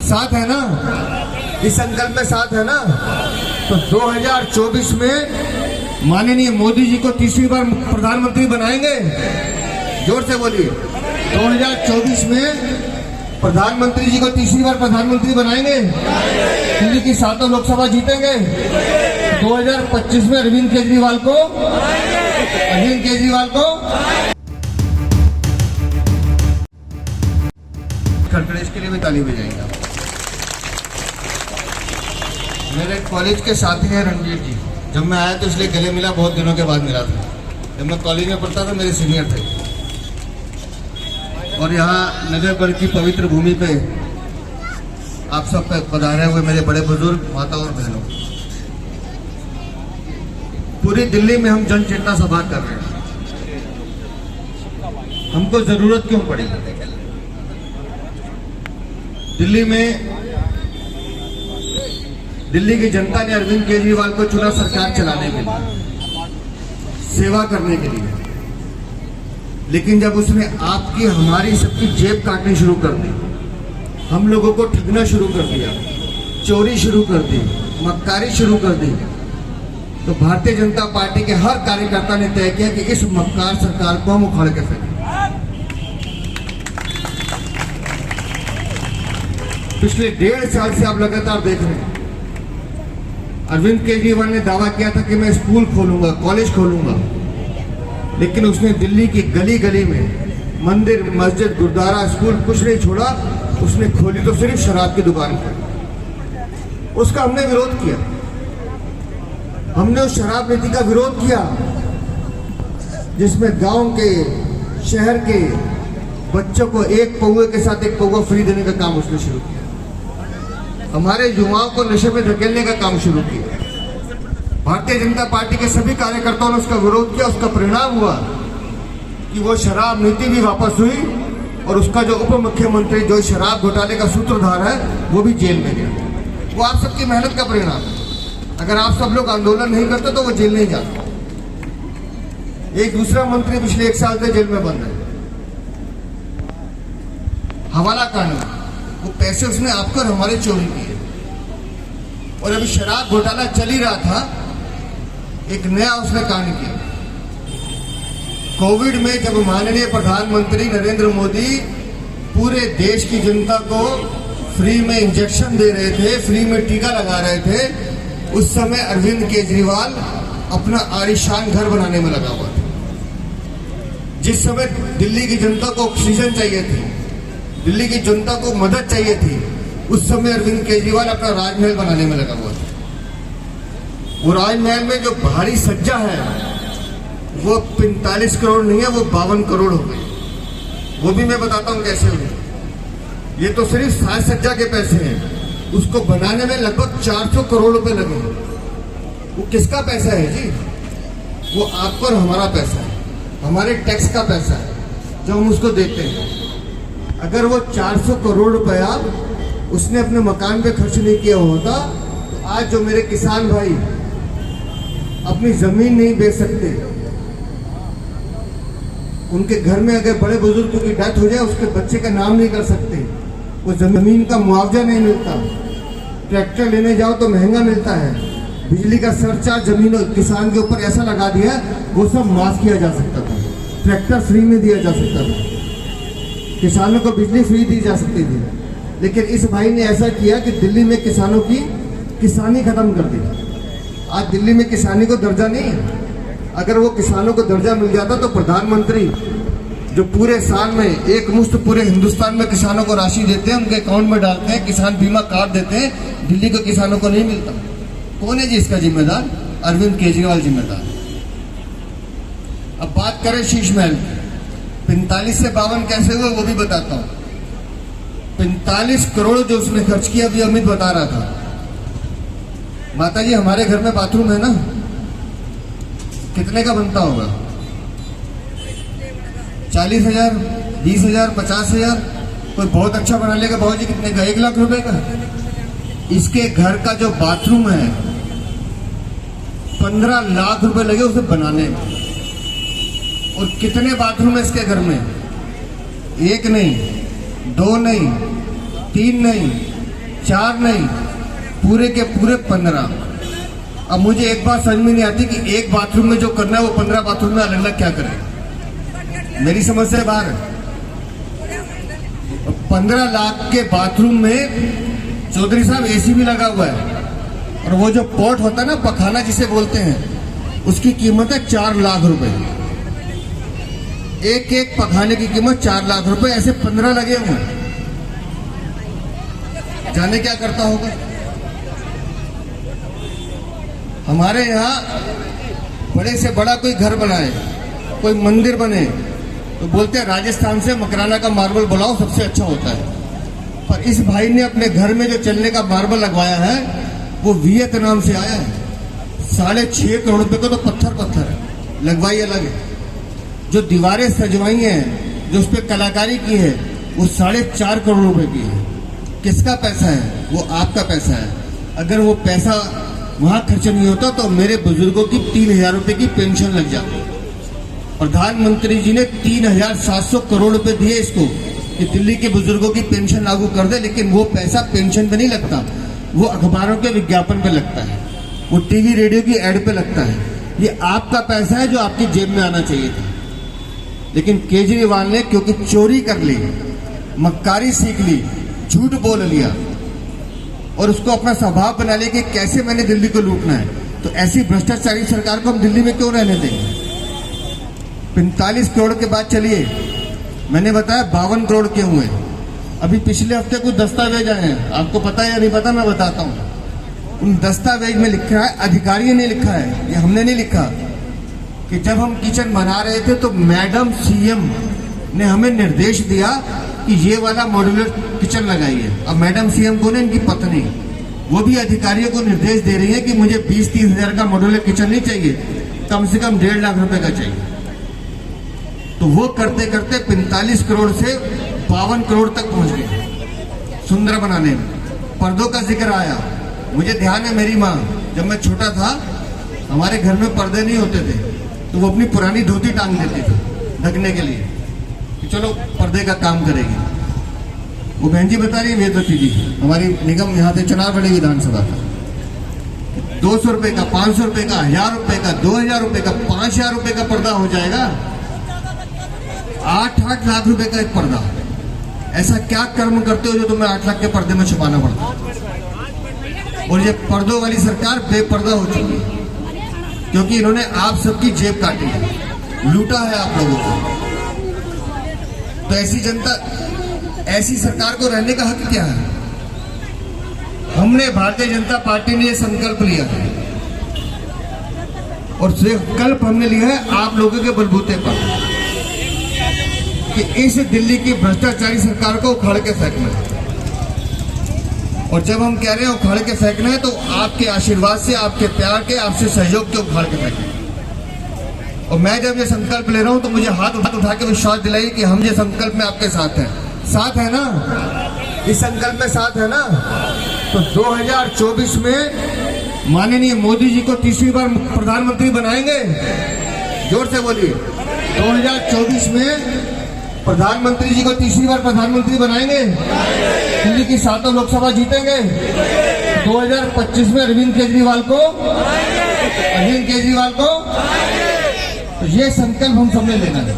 साथ है ना, इस संकल्प में साथ है ना। तो 2024 में माननीय मोदी जी को तीसरी बार प्रधानमंत्री बनाएंगे। जोर से बोलिए, 2024 में प्रधानमंत्री जी को तीसरी बार प्रधानमंत्री बनाएंगे। दिल्ली की 7 लोकसभा जीतेंगे। 2025 में अरविंद केजरीवाल को खड़खड़े इसके लिए भी ताली बजाएंगे। मेरे कॉलेज के साथी हैं रणजीत जी। जब मैं आया तो इसलिए गले मिला, बहुत दिनों के बाद मिला था। जब मैं कॉलेज में पढ़ता था मेरे सीनियर थे। और यहाँ नगर की पवित्र भूमि पे आप सब पधारे हुए मेरे बड़े बुजुर्ग, माता और बहनों, पूरी दिल्ली में हम जन चेतना सभा कर रहे हैं। हमको जरूरत क्यों पड़ी? दिल्ली की जनता ने अरविंद केजरीवाल को चुना सरकार चलाने के लिए, सेवा करने के लिए। लेकिन जब उसने आपकी हमारी सबकी जेब काटनी शुरू कर दी, हम लोगों को ठगना शुरू कर दिया, चोरी शुरू कर दी, मक्कारी शुरू कर दी, तो भारतीय जनता पार्टी के हर कार्यकर्ता ने तय किया कि इस मक्कार सरकार को हम उखाड़ के फेंकेंगे। पिछले 1.5 साल से आप लगातार देख रहे हैं, अरविंद केजरीवाल ने दावा किया था कि मैं स्कूल खोलूंगा, कॉलेज खोलूंगा, लेकिन उसने दिल्ली की गली गली में मंदिर, मस्जिद, गुरुद्वारा, स्कूल कुछ नहीं छोड़ा। उसने खोली तो सिर्फ शराब की दुकान खोली। उसका हमने विरोध किया। हमने उस शराब नीति का विरोध किया जिसमें गांव के, शहर के बच्चों को एक पौवे के साथ एक पौवा फ्री देने का काम उसने शुरू किया। हमारे युवाओं को नशे में धकेलने का काम शुरू किया। भारतीय जनता पार्टी के सभी कार्यकर्ताओं ने उसका विरोध किया। उसका परिणाम हुआ कि वो शराब नीति भी वापस हुई और उसका जो उप मुख्यमंत्री, जो शराब घोटाले का सूत्रधार है, वो भी जेल में गया। वो आप सबकी मेहनत का परिणाम है। अगर आप सब लोग आंदोलन नहीं करते तो वो जेल नहीं जाता। एक दूसरा मंत्री पिछले 1 साल से जेल में बंद है। हवाला कांड, वो पैसे उसने आपको और हमारे चोरी किए। और अभी शराब घोटाला चल ही रहा था, एक नया उसने कांड किया। कोविड में जब माननीय प्रधानमंत्री नरेंद्र मोदी पूरे देश की जनता को फ्री में इंजेक्शन दे रहे थे, फ्री में टीका लगा रहे थे, उस समय अरविंद केजरीवाल अपना आलीशान घर बनाने में लगा हुआ था। जिस समय दिल्ली की जनता को ऑक्सीजन चाहिए थी, दिल्ली की जनता को मदद चाहिए थी, उस समय अरविंद केजरीवाल अपना राजमहल बनाने में लगा हुआ था। वो राजमहल में जो भारी सज्जा है वो 45 करोड़ नहीं है, वो 52 करोड़ हो गई। वो भी मैं बताता हूं कैसे हुई। ये तो सिर्फ साज सज्जा के पैसे हैं। उसको बनाने में लगभग 400 करोड़ रुपए लगे। वो किसका पैसा है जी? वो आपका और हमारा पैसा है, हमारे टैक्स का पैसा है जो हम उसको देते हैं। अगर वो 400 करोड़ रुपया उसने अपने मकान पे खर्च नहीं किया होता तो आज जो मेरे किसान भाई अपनी जमीन नहीं बेच सकते, उनके घर में अगर बड़े बुजुर्ग की डेथ हो जाए, उसके बच्चे का नाम नहीं कर सकते, वो जमीन का मुआवजा नहीं मिलता, ट्रैक्टर लेने जाओ तो महंगा मिलता है, बिजली का सरचार्ज जमीन किसान के ऊपर ऐसा लगा दिया, वो सब माफ किया जा सकता था, ट्रैक्टर फ्री में दिया जा सकता था, किसानों को बिजली फ्री दी जा सकती थी। लेकिन इस भाई ने ऐसा किया कि दिल्ली में किसानों की किसानी खत्म कर दी। आज दिल्ली में किसानी को दर्जा नहीं है। अगर वो किसानों को दर्जा मिल जाता तो प्रधानमंत्री जो पूरे साल में एक मुश्त पूरे हिंदुस्तान में किसानों को राशि देते हैं, उनके अकाउंट में डालते हैं, किसान बीमा कार्ड देते हैं, दिल्ली के किसानों को नहीं मिलता। कौन है जी इसका जिम्मेदार? अरविंद केजरीवाल जिम्मेदार। अब बात करें शीश महल की। 45 से 52 कैसे हुए वो भी बताता हूं। 45 करोड़ जो उसने खर्च किया, अभी अमित बता रहा था। माता जी हमारे घर में बाथरूम है ना, कितने का बनता होगा? 40,000, 20,000, 50,000। कोई बहुत अच्छा बना लेगा। बाबूजी कितने का? 1 लाख रुपए का। इसके घर का जो बाथरूम है 15 लाख रुपए लगे उसे बनाने में। और कितने बाथरूम है इसके घर में? 1 नहीं, 2 नहीं, 3 नहीं, 4 नहीं, पूरे के पूरे 15। अब मुझे एक बात समझ में नहीं आती कि एक बाथरूम में जो करना है वो 15 बाथरूम में अलग अलग क्या करें। मेरी समझ से बाहर है। 15 लाख के बाथरूम में चौधरी साहब एसी भी लगा हुआ है, और वो जो पॉट होता है ना, पखाना जिसे बोलते हैं, उसकी कीमत है 4 लाख रुपए। एक एक पखाने की कीमत 4 लाख रुपए, ऐसे 15 लगे हुए। जाने क्या करता होगा। हमारे यहाँ बड़े से बड़ा कोई घर बनाए, कोई मंदिर बने, तो बोलते हैं राजस्थान से मकराना का मार्बल बुलाओ, सबसे अच्छा होता है। पर इस भाई ने अपने घर में जो चलने का मार्बल लगवाया है वो वियतनाम से आया है। 6.5 करोड़ रुपए का तो पत्थर है, लगवाई अलग है। जो दीवारें सजवाई हैं, जो उस पर कलाकारी की है, वो 4.5 करोड़ रुपए की है। किसका पैसा है? वो आपका पैसा है। अगर वो पैसा वहां खर्च नहीं होता तो मेरे बुजुर्गों की 3,000 रुपए की पेंशन लग जाती। प्रधानमंत्री जी ने 3,700 करोड़ रुपए दिए इसको कि दिल्ली के बुजुर्गों की पेंशन लागू कर दे, लेकिन वो पैसा पेंशन पे नहीं लगता, वो अखबारों के विज्ञापन पे लगता है, वो टीवी रेडियो की एड पे लगता है। ये आपका पैसा है जो आपकी जेब में आना चाहिए था। लेकिन केजरीवाल ने क्योंकि चोरी कर ली, मक्कारी सीख ली, झूठ बोल लिया और उसको अपना स्वभाव बना लिया कि कैसे मैंने दिल्ली को लूटना है, तो ऐसी भ्रष्टाचारी सरकार को हम दिल्ली में क्यों रहने देंगे। 45 करोड़ के बाद चलिए, मैंने बताया 52 करोड़ के हुए। अभी पिछले हफ्ते कुछ दस्तावेज आए हैं, आपको पता है या नहीं पता, मैं बताता हूँ। उन दस्तावेज में लिखा है, अधिकारी ने लिखा है, ये हमने नहीं लिखा, कि जब हम किचन बना रहे थे तो मैडम सीएम ने हमें निर्देश दिया कि ये वाला मॉड्यूलर किचन लगाइए। अब मैडम सीएम को ने इनकी पत्नी, वो भी अधिकारियों को निर्देश दे रही है कि मुझे 20-30 हजार का मॉड्यूलर किचन नहीं चाहिए, कम से कम 1.5 लाख रुपए का चाहिए। तो वो करते करते 45 करोड़ से 52 करोड़ तक पहुंच गए सुंदर बनाने में। पर्दों का जिक्र आया, मुझे ध्यान है, मेरी माँ जब मैं छोटा था, हमारे घर में पर्दे नहीं होते थे, तो वो अपनी पुरानी धोती टांग देती थी ढकने के लिए कि चलो पर्दे का काम करेगी। वो बहन जी बता रही है, वेदवती जी, हमारी निगम यहाँ से चुनावड़ी विधानसभा का, 200 रुपए का, 500 रुपए का, 1000 रुपए का, 2000 रुपए का, 5000 रुपए का पर्दा हो जाएगा। 8-8 लाख रुपए का एक पर्दा। ऐसा क्या कर्म करते हो जो तुम्हें 8 लाख के पर्दे में छुपाना पड़ता। और ये पर्दों वाली सरकार बेपर्दा हो चुकी है, क्योंकि इन्होंने आप सबकी जेब काटी है, लूटा है आप लोगों को। तो ऐसी जनता, ऐसी सरकार को रहने का हक क्या है। हमने, भारतीय जनता पार्टी ने यह संकल्प लिया है, और संकल्प हमने लिया है आप लोगों के बलबूते पर कि इस दिल्ली की भ्रष्टाचारी सरकार को उखाड़ के फेंकना है। और जब हम कह रहे हैं उखाड़ के फेंकना है, तो आपके आशीर्वाद से, आपके प्यार के, आपसे सहयोग के उखाड़ के फेंकना। और मैं जब ये संकल्प ले रहा हूं तो मुझे हाथ उठा के विश्वास दिलाइए कि हम ये संकल्प में आपके साथ हैं। साथ है ना, इस संकल्प में साथ है ना। तो 2024 में माननीय मोदी जी को तीसरी बार प्रधानमंत्री बनाएंगे। जोर से बोलिए, 2024 में प्रधानमंत्री जी को तीसरी बार प्रधानमंत्री बनाएंगे, दिल्ली की 7 लोकसभा जीतेंगे। 2025 में अरविंद केजरीवाल को, तो ये संकल्प हम सबने लेना है।